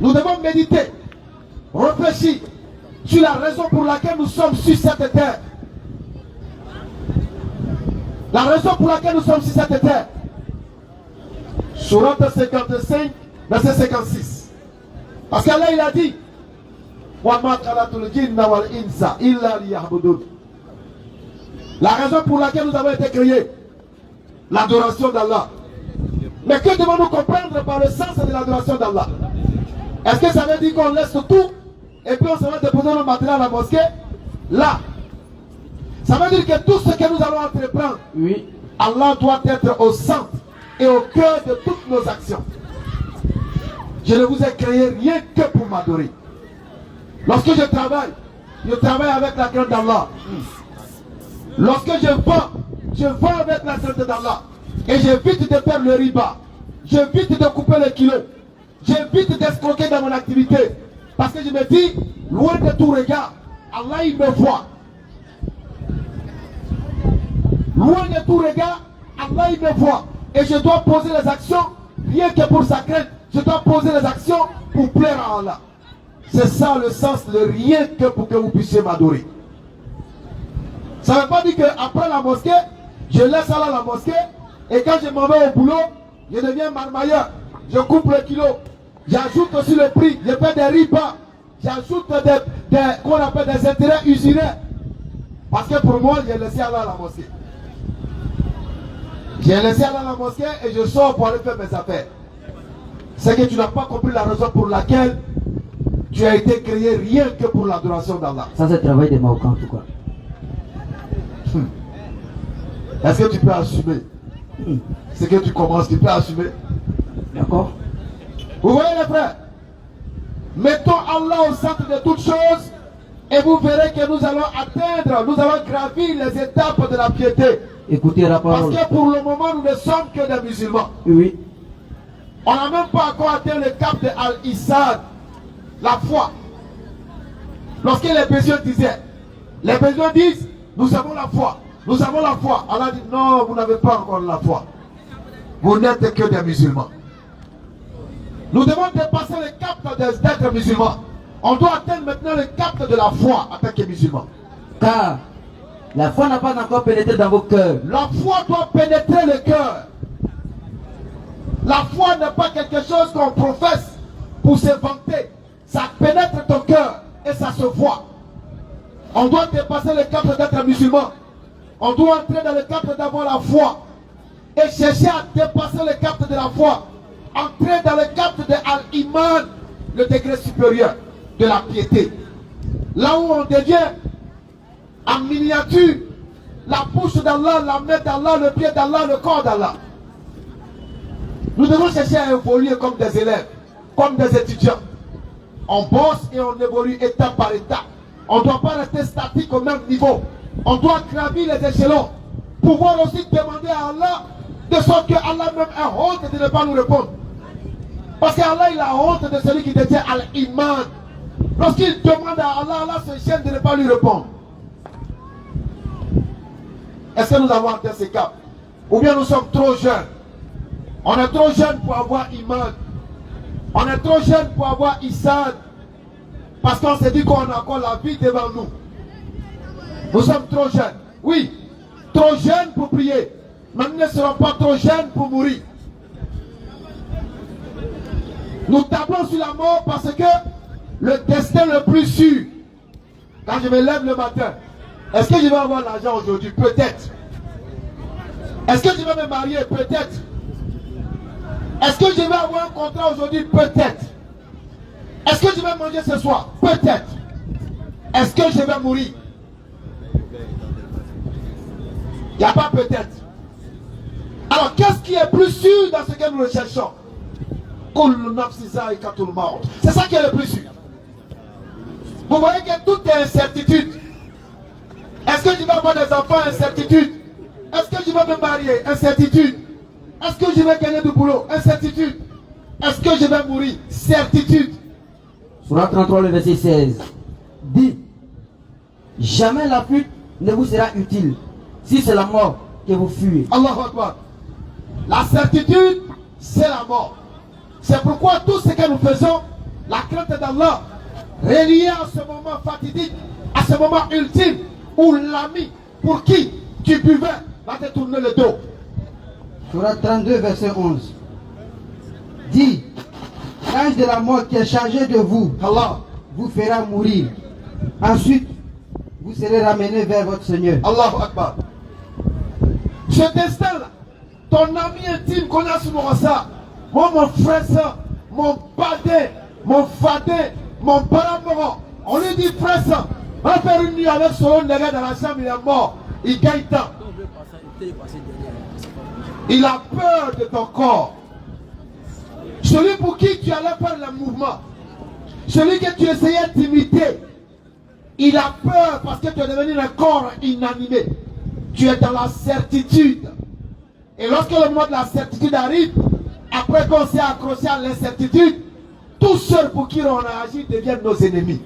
Nous devons méditer, réfléchir sur la raison pour laquelle nous sommes sur cette terre. La raison pour laquelle nous sommes sur cette terre. Sourate 55, verset 56. Parce qu'Allah il a dit la raison pour laquelle nous avons été créés, l'adoration d'Allah. Mais que devons-nous comprendre par le sens de l'adoration d'Allah? Est-ce que ça veut dire qu'on laisse tout et puis on se va déposer nos matériels à la mosquée? Là, ça veut dire que tout ce que nous allons entreprendre, Oui. Allah doit être au centre et au cœur de toutes nos actions. Je ne vous ai créé rien que pour m'adorer. Lorsque je travaille avec la crainte d'Allah. Lorsque je vends avec la crainte d'Allah. Et j'évite de faire le riba. J'évite de couper le kilo. J'évite d'escroquer dans mon activité. Parce que je me dis, loin de tout regard, Allah il me voit. Loin de tout regard, Allah il me voit. Et je dois poser les actions, rien que pour sa crainte. Je dois poser les actions pour plaire à Allah. C'est ça le sens de rien que pour que vous puissiez m'adorer. Ça ne veut pas dire qu'après la mosquée, je laisse Allah la mosquée. Et quand je m'en vais au boulot, je deviens marmailleur. Je coupe le kilo. J'ajoute aussi le prix. Je fais des riba. J'ajoute qu'on appelle des intérêts usuraires. Parce que pour moi, j'ai laissé Allah à la mosquée. J'ai laissé Allah à la mosquée et je sors pour aller faire mes affaires. C'est que tu n'as pas compris la raison pour laquelle tu as été créé rien que pour l'adoration d'Allah. Ça, c'est le travail des Marocains, en tout cas. Est-ce que tu peux assumer ce que tu commences? Tu peux assumer? D'accord? Vous voyez les frères? Mettons Allah au centre de toutes choses et vous verrez que nous allons atteindre, nous allons gravir les étapes de la piété. Écoutez la parole. Parce que pour le moment, nous ne sommes que des musulmans. Oui. On n'a même pas encore atteint le cap de Al-Issad, la foi. Lorsque les bézieux disaient, les bézieux disent, nous avons la foi, nous avons la foi. Allah dit, non, vous n'avez pas encore la foi. Vous n'êtes que des musulmans. Nous devons dépasser le cap d'être musulmans. On doit atteindre maintenant le cap de la foi en tant que musulmans. Car la foi n'a pas encore pénétré dans vos cœurs. La foi doit pénétrer le cœur. La foi n'est pas quelque chose qu'on professe pour se vanter. Ça pénètre ton cœur et ça se voit. On doit dépasser le cap d'être musulman. On doit entrer dans le cap d'avoir la foi. Et chercher à dépasser le cap de la foi. Entrer dans le cap de Al-Iman, le degré supérieur de la piété. Là où on devient en miniature la bouche d'Allah, la main d'Allah, le pied d'Allah, le corps d'Allah. Nous devons chercher à évoluer comme des élèves, comme des étudiants. On bosse et on évolue étape par étape. On ne doit pas rester statique au même niveau. On doit gravir les échelons. Pouvoir aussi demander à Allah, de sorte que Allah même a honte de ne pas nous répondre. Parce qu'Allah il a honte de celui qui détient Al-Iman. Lorsqu'il demande à Allah, Allah se gêne de ne pas lui répondre. Est-ce que nous avons atteint ces caps? Ou bien nous sommes trop jeunes? On est trop jeunes pour avoir Iman. On est trop jeunes pour avoir Issad. Parce qu'on s'est dit qu'on a encore la vie devant nous. Nous sommes trop jeunes. Oui, trop jeunes pour prier. Mais nous ne serons pas trop jeunes pour mourir. Nous tablons sur la mort parce que le destin le plus sûr, quand je me lève le matin, est-ce que je vais avoir l'argent aujourd'hui? Peut-être. Est-ce que je vais me marier? Peut-être. Est-ce que je vais avoir un contrat aujourd'hui? Peut-être. Est-ce que je vais manger ce soir? Peut-être. Est-ce que je vais mourir? Il n'y a pas peut-être. Alors, qu'est-ce qui est plus sûr dans ce que nous recherchons? C'est ça qui est le plus sûr. Vous voyez que tout est incertitude. Est-ce que je vais avoir des enfants? Incertitude. Est-ce que je vais me marier? Incertitude. Est-ce que je vais gagner du boulot? Incertitude. Est-ce que je vais mourir? Certitude. Sourate 33, le verset 16 dit: jamais la fuite ne vous sera utile si c'est la mort que vous fuyez. Allahu Akbar. La certitude, c'est la mort. C'est pourquoi tout ce que nous faisons, la crainte d'Allah, reliée à ce moment fatidique, à ce moment ultime, où l'ami pour qui tu buvais va te tourner le dos. Surat 32, verset 11. Dit, l'ange de la mort qui est chargé de vous, Allah, vous fera mourir. Ensuite, vous serez ramené vers votre Seigneur. Allahu Akbar. Ce destin-là, ton ami intime qu'on a sur ça, moi, mon frère, ça, mon padé, mon fadé, mon parent, on lui dit frère, ça, va faire une nuit avec son nègre dans la chambre, il est mort, il gagne temps. Il a peur de ton corps. Celui pour qui tu allais faire le mouvement, celui que tu essayais d'imiter, il a peur parce que tu es devenu un corps inanimé. Tu es dans la certitude. Et lorsque le moment de la certitude arrive, après qu'on s'est accroché à l'incertitude, tous ceux pour qui on a agi deviennent nos ennemis.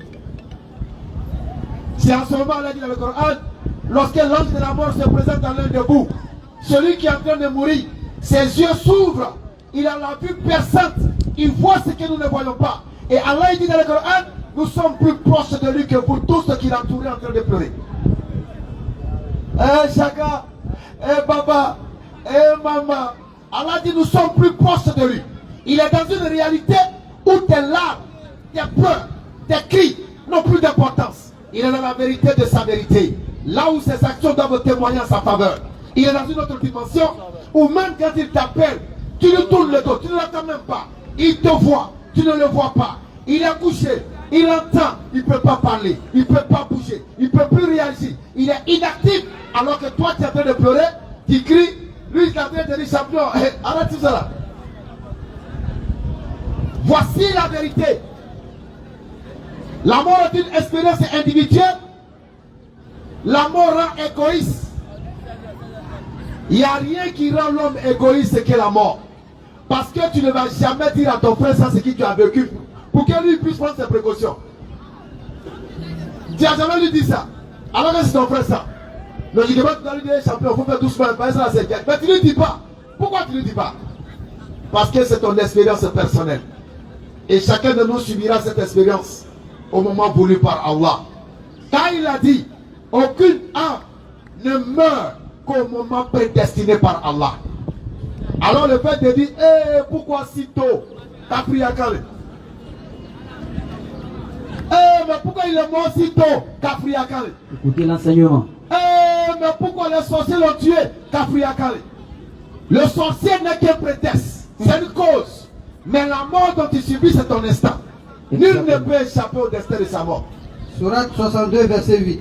C'est en ce moment, là, dit dans le Coran, lorsque l'ange de la mort se présente dans l'un de vous, celui qui est en train de mourir, ses yeux s'ouvrent, il a la vue perçante, il voit ce que nous ne voyons pas. Et Allah dit dans le Coran, nous sommes plus proches de lui que vous tous ceux qui l'entourent en train de pleurer. Eh Chaka, eh Baba, eh Maman, Allah dit nous sommes plus proches de lui. Il est dans une réalité où tes larmes, tes pleurs, tes cris n'ont plus d'importance. Il est dans la vérité de sa vérité. Là où ses actions doivent témoigner en sa faveur. Il est dans une autre dimension où même quand il t'appelle, tu lui tournes le dos, tu ne l'attends même pas. Il te voit, tu ne le vois pas. Il est couché, il entend, il ne peut pas parler, il ne peut pas bouger, il ne peut plus réagir. Il est inactif alors que toi tu es en train de pleurer, tu cries, lui il est en train de dire champion, arrête tout ça là. Voici la vérité. La mort est une expérience individuelle. La mort rend égoïste. Il n'y a rien qui rend l'homme égoïste que la mort. Parce que tu ne vas jamais dire à ton frère ça, c'est qui tu as vécu. Pour que lui puisse prendre ses précautions. Tu n'as jamais lui dit ça. Alors que c'est ton frère ça. Logiquement, tu dois lui dire, champion, il faut faire doucement, pas ça, c'est bien. Mais tu ne lui dis pas. Pourquoi tu ne lui dis pas? Parce que c'est ton expérience personnelle. Et chacun de nous subira cette expérience au moment voulu par Allah. Quand il a dit, aucune âme ne meurt qu'au moment prédestiné par Allah. Alors le fait de dire, pourquoi si tôt? T'as pris à Calais. Mais pourquoi il est mort si tôt? Capri à Calais. Écoutez l'enseignement. Mais pourquoi les sorciers l'ont tué? Capri à Calais. Le sorcier n'est qu'un prétexte. C'est une cause. Mais la mort dont il subit, c'est ton instant. Nul ne peut échapper au destin de sa mort. Surat 62, verset 8.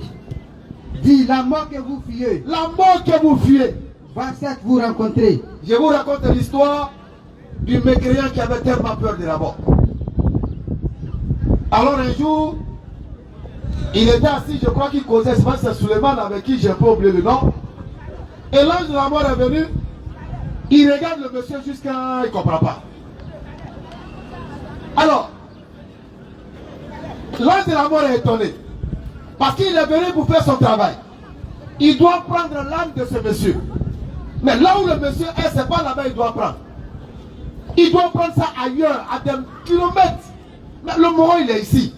Dit, la mort que vous fuyez. La mort que vous fuyez va certes vous rencontrer. Je vous raconte l'histoire du mécréant qui avait tellement peur de la mort. Alors un jour, il était assis, je crois qu'il causait, c'est Suleiman avec qui j'ai pas oublié le nom. Et l'ange de la mort est venu, il regarde le monsieur jusqu'à... il ne comprend pas. Alors, l'ange de la mort est étonné. Parce qu'il est venu pour faire son travail. Il doit prendre l'âme de ce monsieur. Mais là où le monsieur est, c'est pas là-bas il doit prendre. Il doit prendre ça ailleurs, à des kilomètres. Mais le moment il est ici.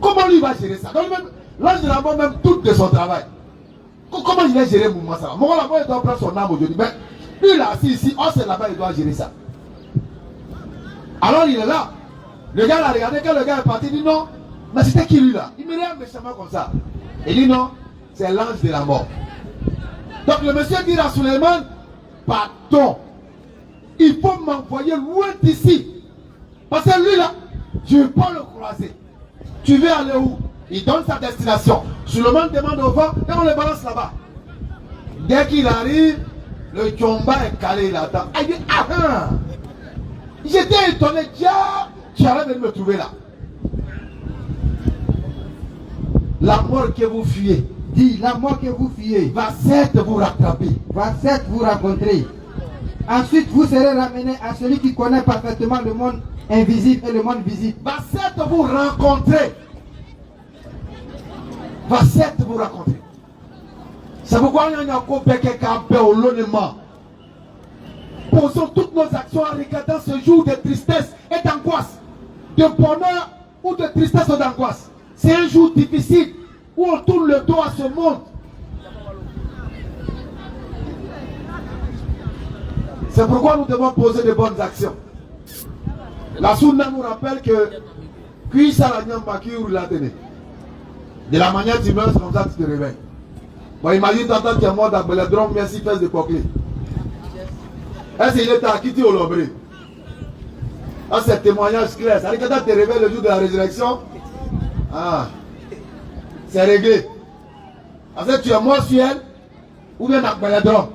Comment lui va gérer ça? Donc l'ange de la mort même tout de son travail. Comment il va gérer mon ça? Mon là-bas il doit prendre son âme aujourd'hui. Mais lui là, assis ici, c'est là-bas il doit gérer ça. Alors il est là. Le gars l'a regardé, quand le gars est parti, il dit non. Mais c'était qui lui là? Il me regarde méchamment comme ça. Il dit non, c'est l'ange de la mort. Donc le monsieur dit à Suleiman, pardon, il faut m'envoyer loin d'ici. Parce que lui là, je ne veux pas le croiser. Tu veux aller où? Il donne sa destination. Suleiman demande au vent et on le balance là-bas. Dès qu'il arrive, le Tchomba est calé là-dedans. Il dit, ah! J'étais étonné, tiens, tu arrêtes de me trouver là. La mort que vous fuyez, Dit, la mort que vous fuyez va certes vous rattraper. va certes vous rencontrer. Ensuite, vous serez ramené à celui qui connaît parfaitement le monde invisible et le monde visible. Va certes vous rencontrer. Va certes vous rencontrer. C'est pourquoi il y a un peu de campé au logement. posons toutes nos actions en regardant ce jour de tristesse et d'angoisse, de bonheur ou de tristesse ou d'angoisse. C'est un jour difficile où on tourne le dos à ce monde. C'est pourquoi nous devons poser de bonnes actions. La Sunna nous rappelle que de la manière tu meurs, comme ça tu te réveilles. Bon, imagine t'entends qu'il est mort dans le drôme, merci, fesse de coquille. Est-ce qu'il est à quitter au lombré? Ah, c'est un témoignage clair. Ça veut dire que quand tu te réveilles le jour de la résurrection, ah, c'est réglé. Parce que tu es mort sur elle ou bien dans le drôme.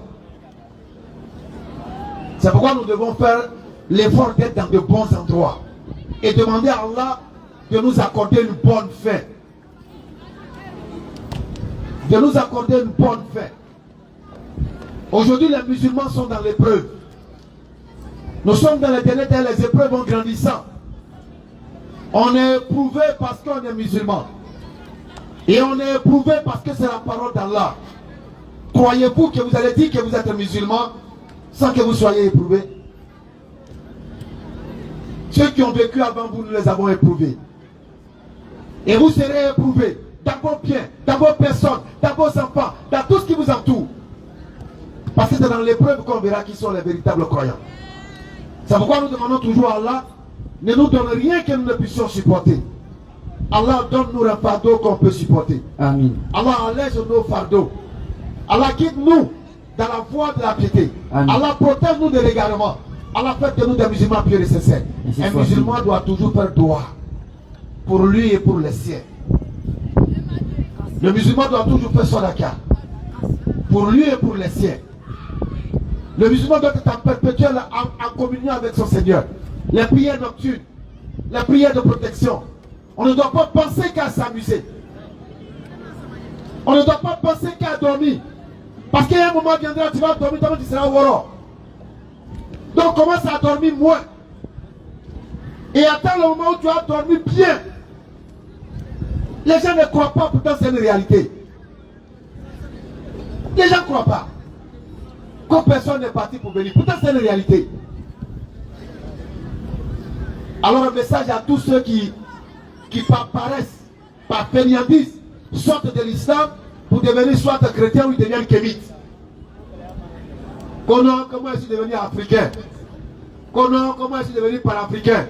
C'est pourquoi nous devons faire l'effort d'être dans de bons endroits et demander à Allah de nous accorder une bonne fin. De nous accorder une bonne fin. Aujourd'hui, les musulmans sont dans l'épreuve. Nous sommes dans les derniers temps, les épreuves en grandissant. On est éprouvé parce qu'on est musulman. Et on est éprouvé parce que c'est la parole d'Allah. Croyez-vous que vous allez dire que vous êtes musulman sans que vous soyez éprouvé? Ceux qui ont vécu avant vous, nous les avons éprouvés. Et vous serez éprouvés dans vos biens, dans vos personnes, dans vos enfants, dans tout ce qui vous entoure. Parce que c'est dans l'épreuve qu'on verra qui sont les véritables croyants. C'est pourquoi nous demandons toujours à Allah, ne nous donne rien que nous ne puissions supporter. Allah donne-nous un fardeau qu'on peut supporter. Amen. Allah allège nos fardeaux. Allah guide-nous dans la voie de la piété. Amen. Allah protège-nous de l'égarement. Allah fait de nous des musulmans pieux et sincères. Un musulman doit toujours faire doigt pour lui et pour les siens. Le musulman doit toujours faire son akar pour lui et pour les siens. Le musulman doit être en perpétuelle en communion avec son Seigneur. Les prières nocturnes, les prières de protection. On ne doit pas penser qu'à s'amuser. On ne doit pas penser qu'à dormir. Parce qu'à un moment viendra, tu vas dormir, tu seras au woro. Donc commence à dormir moins. Et attends le moment où tu as dormi bien. Les gens ne croient pas, pourtant c'est une réalité. Les gens ne croient pas. Quand personne n'est parti pour venir, pourtant c'est une réalité. Alors un message à tous ceux qui paraissent, par fainéantise, sortent de l'islam pour devenir soit chrétiens ou ils deviennent kémites. Comment est-ce devenir africain? Comment est-ce devenir panafricain?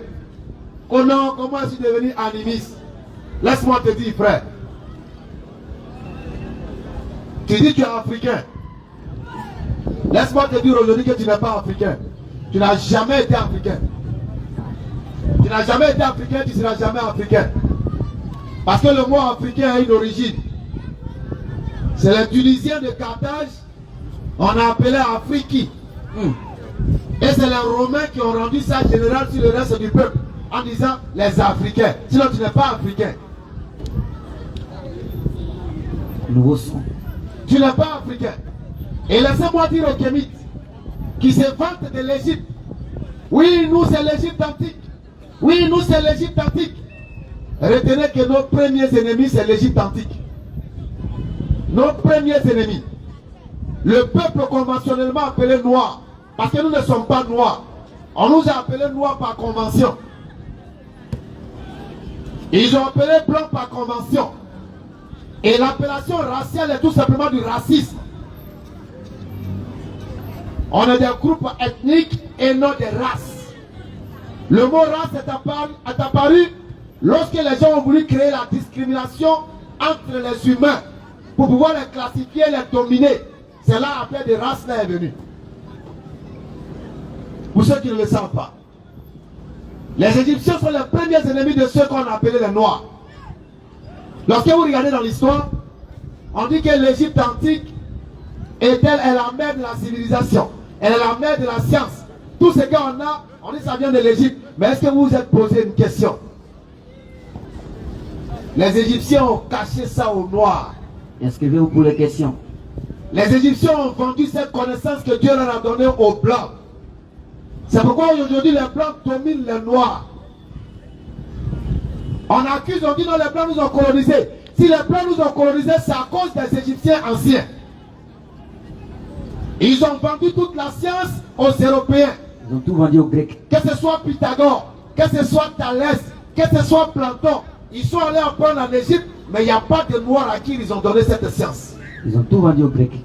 Comment est-ce devenir animiste? Laisse-moi te dire, frère. Tu dis que tu es africain. Laisse-moi te dire aujourd'hui que tu n'es pas africain. Tu n'as jamais été africain. Tu n'as jamais été africain, tu ne seras jamais africain. Parce que le mot africain a une origine. C'est les Tunisiens de Carthage, on a appelé Afriki. Et c'est les Romains qui ont rendu ça général sur le reste du peuple en disant les Africains. Sinon tu n'es pas africain. Nouveau son. Tu n'es pas africain. Et laissez-moi dire aux Kémites qui se vantent de l'Égypte. Oui, nous c'est l'Égypte antique. Oui, nous c'est l'Égypte antique. Retenez que nos premiers ennemis c'est l'Égypte antique. Nos premiers ennemis. Le peuple conventionnellement appelé noir. Parce que nous ne sommes pas noirs. On nous a appelés noirs par convention. Ils ont appelé blanc par convention. Et l'appellation raciale est tout simplement du racisme. On est des groupes ethniques et non des races. Le mot race est apparu lorsque les gens ont voulu créer la discrimination entre les humains pour pouvoir les classifier, les dominer. C'est là après des races là est venu. Pour ceux qui ne le savent pas. Les Égyptiens sont les premiers ennemis de ceux qu'on appelait les Noirs. Lorsque vous regardez dans l'histoire, on dit que l'Égypte antique est la mère de la civilisation. Elle est la mère de la science. Tout ce qu'on a, on dit que ça vient de l'Égypte. Mais est-ce que vous vous êtes posé une question? Les Égyptiens ont caché ça aux Noirs. Inscrivez-vous pour les questions. Les Égyptiens ont vendu cette connaissance que Dieu leur a donnée aux Blancs. C'est pourquoi aujourd'hui les Blancs dominent les Noirs. On accuse, on dit non, les Blancs nous ont colonisés. Si les Blancs nous ont colonisés, c'est à cause des Égyptiens anciens. Ils ont vendu toute la science aux Européens. Ils ont tout vendu aux Grecs. Que ce soit Pythagore, que ce soit Thalès, que ce soit Platon. Ils sont allés apprendre en Égypte, mais il n'y a pas de Noirs à qui ils ont donné cette science. Ils ont tout vendu aux Grecs.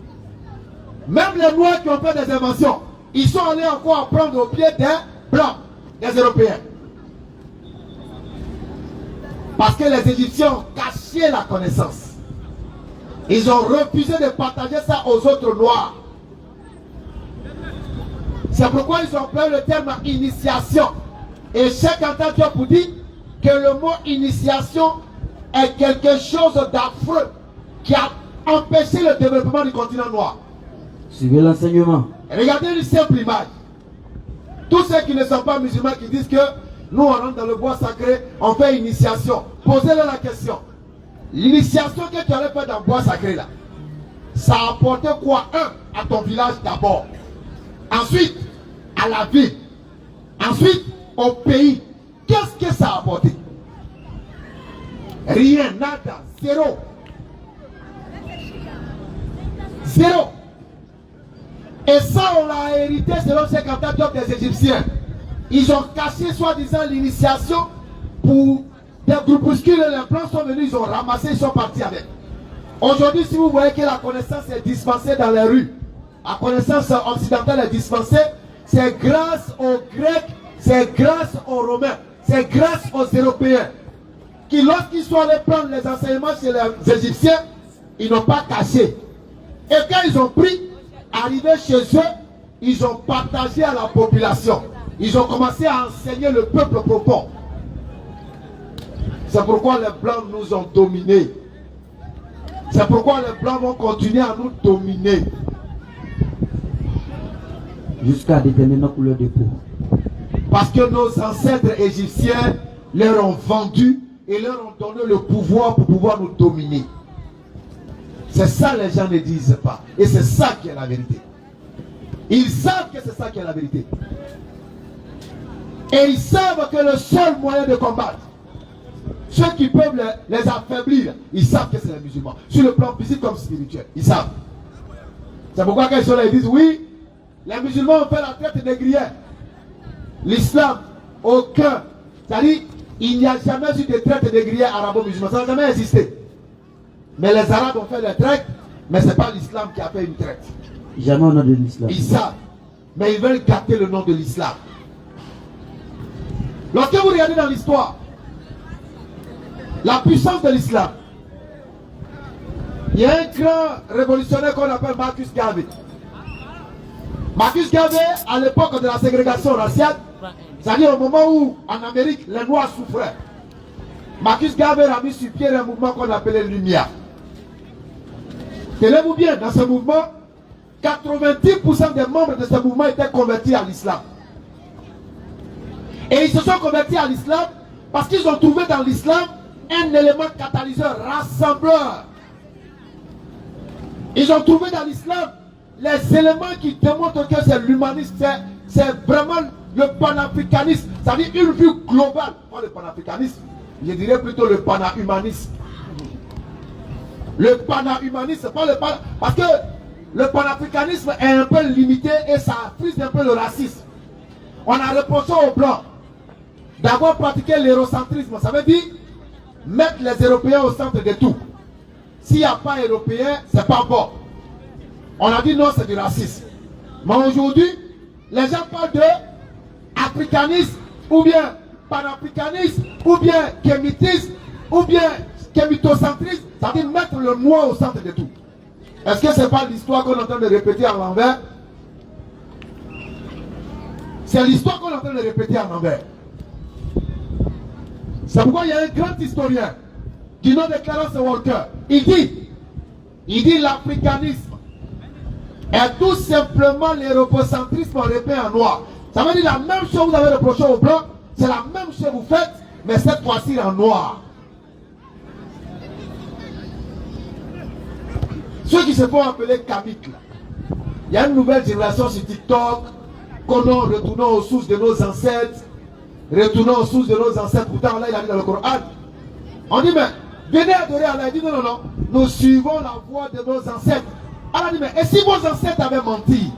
Même les Noirs qui ont fait des inventions, ils sont allés encore apprendre au pied des Blancs, des Européens. Parce que les Égyptiens ont caché la connaissance. Ils ont refusé de partager ça aux autres Noirs. C'est pourquoi ils ont employé le terme initiation. Et Cheikh Anta Diop dit que le mot initiation est quelque chose d'affreux qui a empêché le développement du continent noir. Suivez l'enseignement. Regardez une simple image. Tous ceux qui ne sont pas musulmans qui disent que nous on rentre dans le bois sacré, on fait initiation. Posez-leur la question. L'initiation que tu allais faire dans le bois sacré là, ça a apporté quoi? Un, à ton village d'abord. Ensuite, à la ville. Ensuite, au pays. Qu'est-ce que ça a apporté? Rien, nada, zéro. Zéro. Et ça, on l'a hérité selon Cheikh Anta Diop des Égyptiens. Ils ont caché soi-disant l'initiation pour des groupuscules. Les plans sont venus, ils ont ramassé, ils sont partis avec. Aujourd'hui, si vous voyez que la connaissance est dispensée dans les rues, la connaissance occidentale est dispensée, c'est grâce aux Grecs, c'est grâce aux Romains, c'est grâce aux Européens, qui lorsqu'ils sont allés prendre les enseignements chez les Égyptiens, ils n'ont pas caché. Et quand ils ont pris, arrivés chez eux, ils ont partagé à la population. Ils ont commencé à enseigner le peuple profond. C'est pourquoi les Blancs nous ont dominés. C'est pourquoi les Blancs vont continuer à nous dominer. Jusqu'à déterminer nos couleurs de peau. Parce que nos ancêtres égyptiens leur ont vendu et leur ont donné le pouvoir pour pouvoir nous dominer. C'est ça les gens ne disent pas. Et c'est ça qui est la vérité. Ils savent que c'est ça qui est la vérité. Et ils savent que le seul moyen de combattre, ceux qui peuvent les affaiblir, ils savent que c'est les musulmans. Sur le plan physique comme spirituel. Ils savent. C'est pourquoi quand ils sont là, ils disent oui, les musulmans ont fait la traite négrière. L'islam, aucun. C'est-à-dire, il n'y a jamais eu de traite négrière arabo-musulmane. Ça n'a jamais existé. Mais les Arabes ont fait la traite, mais ce n'est pas l'islam qui a fait une traite. Jamais au nom de l'islam. Ils savent. Mais ils veulent gâter le nom de l'islam. Lorsque vous regardez dans l'histoire, la puissance de l'islam, il y a un grand révolutionnaire qu'on appelle Marcus Garvey. Marcus Garvey, à l'époque de la ségrégation raciale, c'est-à-dire au moment où en Amérique les Noirs souffraient, Marcus Garvey a mis sur pied un mouvement qu'on appelait Lumière. Tenez-vous bien, dans ce mouvement, 90% des membres de ce mouvement étaient convertis à l'islam. Et ils se sont convertis à l'islam parce qu'ils ont trouvé dans l'islam un élément catalyseur, rassembleur. Ils ont trouvé dans l'islam les éléments qui démontrent que c'est l'humanisme, c'est vraiment le panafricanisme, c'est-à-dire une vue globale, pas le panafricanisme, je dirais plutôt le panahumanisme. Le panahumanisme, pas le parce que le panafricanisme est un peu limité et ça frise un peu le racisme. On a reproché aux Blancs d'avoir pratiqué l'érocentrisme, ça veut dire mettre les Européens au centre de tout. S'il n'y a pas Européen, c'est pas bon. On a dit non, c'est du racisme. Mais aujourd'hui, les gens parlent de africanisme, ou bien panafricanisme, ou bien kémitisme, ou bien kémitocentrisme, ça veut dire mettre le noir au centre de tout. Est-ce que ce n'est pas l'histoire qu'on est en train de répéter à l'envers? C'est l'histoire qu'on est en train de répéter à l'envers. C'est pourquoi il y a un grand historien du nom de Clarence Walker. Il dit l'africanisme est tout simplement l'europocentrisme repeint en noir. Ça veut dire la même chose que vous avez reproché aux Blancs, c'est la même chose que vous faites, mais cette fois-ci en noir. Ceux qui se font appeler Kamiques, il y a une nouvelle génération sur TikTok, retournons aux sources de nos ancêtres, retournons aux sources de nos ancêtres, pourtant là il a dit dans le Coran. On dit mais venez adorer Allah, il dit non, nous suivons la voie de nos ancêtres. Alors dit, mais et si vos ancêtres avaient menti?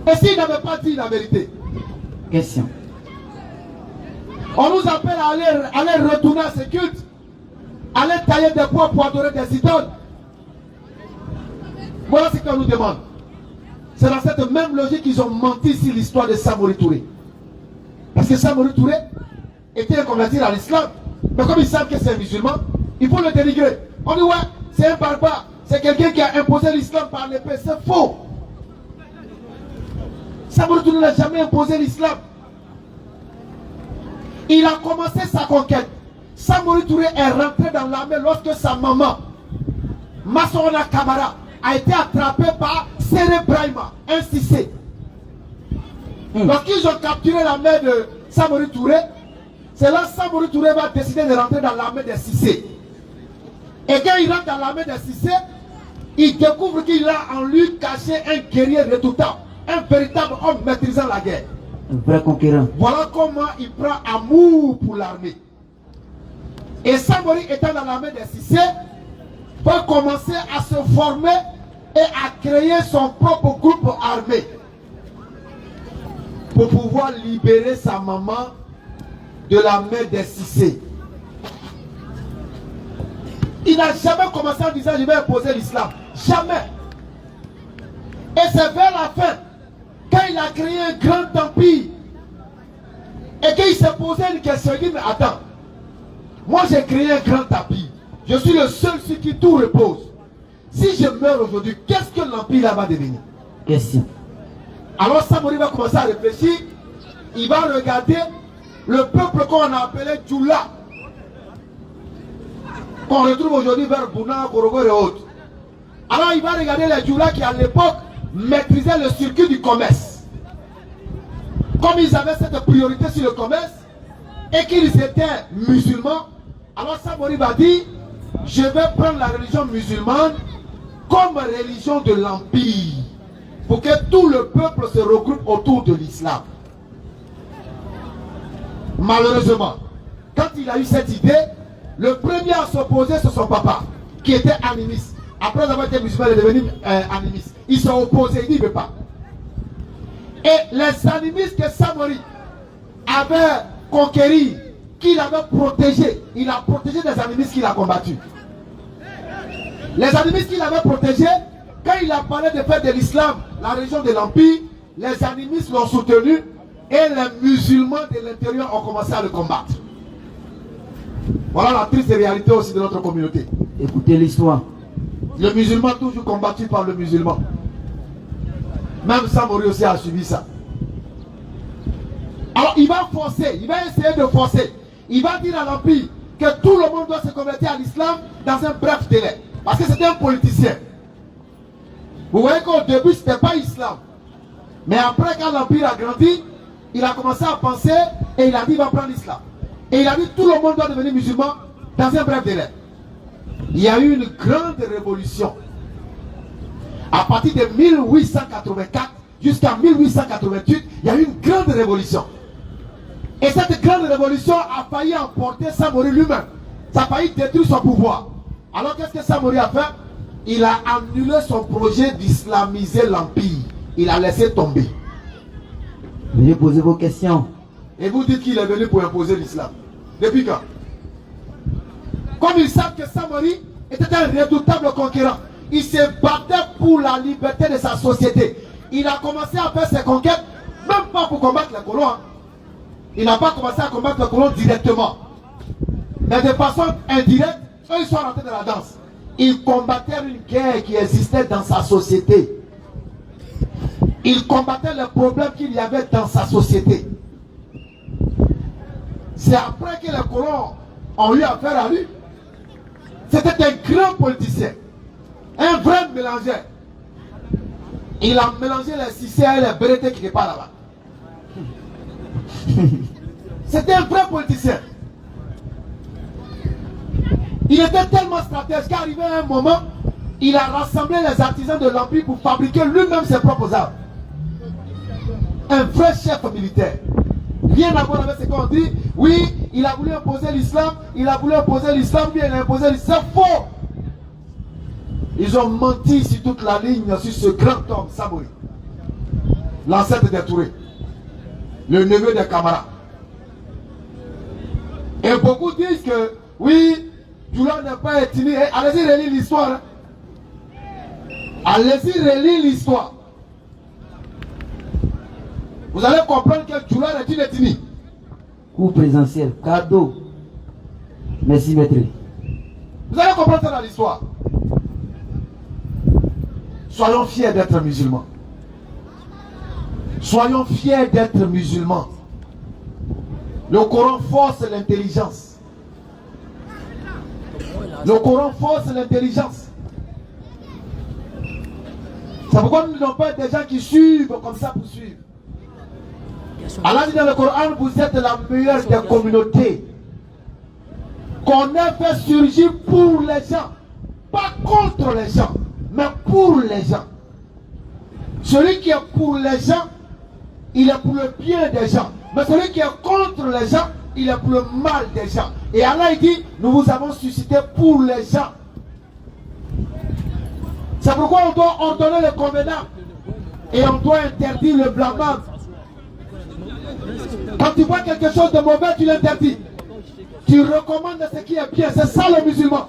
Et s'ils n'avaient pas dit la vérité? Question. On nous appelle à aller retourner à ces cultes, aller tailler des bois pour adorer des idoles. Voilà ce qu'on nous demande. C'est dans cette même logique qu'ils ont menti sur l'histoire de Samori Touré. Parce que Samori Touré était un converti à l'islam. Mais comme ils savent que c'est un musulman, il faut le dénigrer. On dit ouais, c'est un barbare. C'est quelqu'un qui a imposé l'islam par l'épée. C'est faux. Samori Touré n'a jamais imposé l'islam. Il a commencé sa conquête. Samori Touré est rentré dans l'armée lorsque sa maman, Massorona Kamara, a été attrapée par Séré Brahima, un Cissé. Lorsqu'ils ont capturé la mère de Samori Touré, c'est là que Samori Touré va décider de rentrer dans l'armée des Cissé. Et quand il rentre dans l'armée des Cissé, il découvre qu'il a en lui caché un guerrier redoutable, un véritable homme maîtrisant la guerre. Un vrai conquérant. Voilà comment il prend amour pour l'armée. Et Samori étant dans l'armée des Cissé, va commencer à se former et à créer son propre groupe armé pour pouvoir libérer sa maman de la main des Cissé. Il n'a jamais commencé en disant je vais imposer l'islam. Jamais. Et c'est vers la fin, quand il a créé un grand empire et qu'il s'est posé une question, il dit mais attends, moi j'ai créé un grand empire. Je suis le seul sur qui tout repose. Si je meurs aujourd'hui, qu'est-ce que l'empire là va devenir? Question. Alors Samori va commencer à réfléchir. Il va regarder le peuple qu'on a appelé Djoula, qu'on retrouve aujourd'hui vers Bouna, Korogo et autres. Alors il va regarder les Djoula qui à l'époque maîtrisaient le circuit du commerce. Comme ils avaient cette priorité sur le commerce et qu'ils étaient musulmans, alors Samori va dire je vais prendre la religion musulmane comme religion de l'empire pour que tout le peuple se regroupe autour de l'islam. Malheureusement, quand il a eu cette idée, le premier à s'opposer c'est son papa qui était animiste. Après avoir été musulman, il est devenu animiste. Il s'est opposé, il dit il ne veut pas. Et les animistes que Samori avait conquéris, qu'il avait protégés, il a protégé des animistes qu'il a combattus. Les animistes qu'il avait protégés, quand il a parlé de faire de l'islam la religion de l'empire, les animistes l'ont soutenu et les musulmans de l'intérieur ont commencé à le combattre. Voilà la triste réalité aussi de notre communauté. Écoutez l'histoire. Le musulman toujours combattu par le musulman. Même Samori aussi a suivi ça. Alors il va forcer, il va essayer de forcer. Il va dire à l'empire que tout le monde doit se convertir à l'islam dans un bref délai. Parce que c'était un politicien. Vous voyez qu'au début, ce n'était pas l'islam. Mais après, quand l'empire a grandi, il a commencé à penser et il a dit il va prendre l'islam. Et il a dit tout le monde doit devenir musulman dans un bref délai. Il y a eu une grande révolution. À partir de 1884 jusqu'à 1888, il y a eu une grande révolution. Et cette grande révolution a failli emporter Samori lui-même. Ça a failli détruire son pouvoir. Alors qu'est-ce que Samori a fait? Il a annulé son projet d'islamiser l'empire. Il a laissé tomber. Veuillez poser vos questions. Et vous dites qu'il est venu pour imposer l'islam. Depuis quand? Comme ils savent que Samori était un redoutable conquérant, il se battait pour la liberté de sa société. Il a commencé à faire ses conquêtes, même pas pour combattre les colons. Il n'a pas commencé à combattre les colons directement. Mais de façon indirecte, eux ils sont rentrés dans la danse. Il combattait une guerre qui existait dans sa société. Il combattait les problèmes qu'il y avait dans sa société. C'est après que les colons ont eu affaire à lui. C'était un grand politicien. Un vrai mélangeur. Il a mélangé les Cissé et les Bérétés qui n'étaient pas là-bas. C'était un vrai politicien. Il était tellement stratège qu'arrivé à un moment, il a rassemblé les artisans de l'Empire pour fabriquer lui-même ses propres armes. Un vrai chef militaire. Rien à voir avec ce qu'on dit. Oui, il a voulu imposer l'islam, il a voulu imposer l'islam, bien il a imposé l'islam. C'est faux. Ils ont menti sur toute la ligne sur ce grand homme, Samori, l'ancêtre des Touré, le neveu des Camara. Et beaucoup disent que oui, Djoula n'est pas ethnique. Allez-y relire l'histoire. Hein. Allez-y relire l'histoire. Vous allez comprendre que Djoula est une ethnie. Coup présentiel, cadeau. Merci, maître. Vous allez comprendre ça dans l'histoire. Soyons fiers d'être musulmans. Soyons fiers d'être musulmans. Le Coran force l'intelligence. Le Coran force l'intelligence. C'est pourquoi nous n'avons pas des gens qui suivent comme ça pour suivre. Allah dit dans le Coran, vous êtes la meilleure des communautés. Qu'on a fait surgir pour les gens. Pas contre les gens, mais pour les gens. Celui qui est pour les gens, il est pour le bien des gens. Mais celui qui est contre les gens, il est pour le mal des gens. Et Allah il dit, nous vous avons suscité pour les gens. C'est pourquoi on doit ordonner le convenable. Et on doit interdire le blâmable. Quand tu vois quelque chose de mauvais, tu l'interdis. Tu recommandes ce qui est bien. C'est ça le musulman.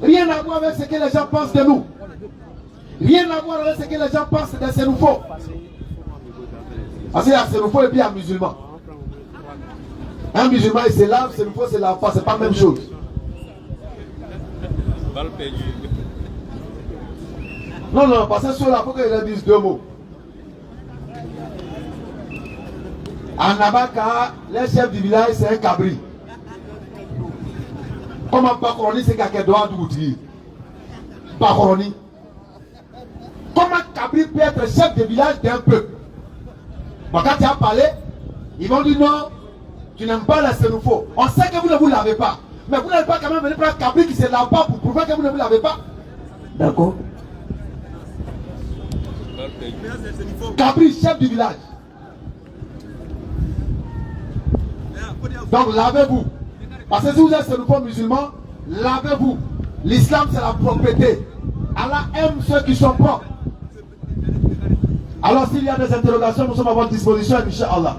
Rien à voir avec ce que les gens pensent de nous. Rien à voir avec ce que les gens pensent de ces nouveaux. Parce qu'il y a ces nouveaux et puis il y a un musulman. Un musulman il se lave, ces nouveaux se lave pas. C'est pas la même chose. Non, non, parce que sur là, il faut qu'ils disent deux mots. En Nabaka, le chef du village, c'est un cabri. Comment Pakoroni, c'est quelqu'un doit d'outiller. Pakoroni. Comment cabri peut être chef de village d'un peuple? Bon, quand tu as parlé, ils vont dire non, tu n'aimes pas la sénoufo. On sait que vous ne vous lavez pas. Mais vous n'allez pas quand même venir prendre un cabri qui ne se lave pas pour prouver que vous ne vous lavez pas. D'accord. Cabri, chef du village. Donc lavez-vous. Parce que si vous êtes sénoufo musulman, lavez-vous. L'islam c'est la propreté. Allah aime ceux qui sont propres. Alors s'il y a des interrogations, nous sommes à votre disposition, Inch'Allah.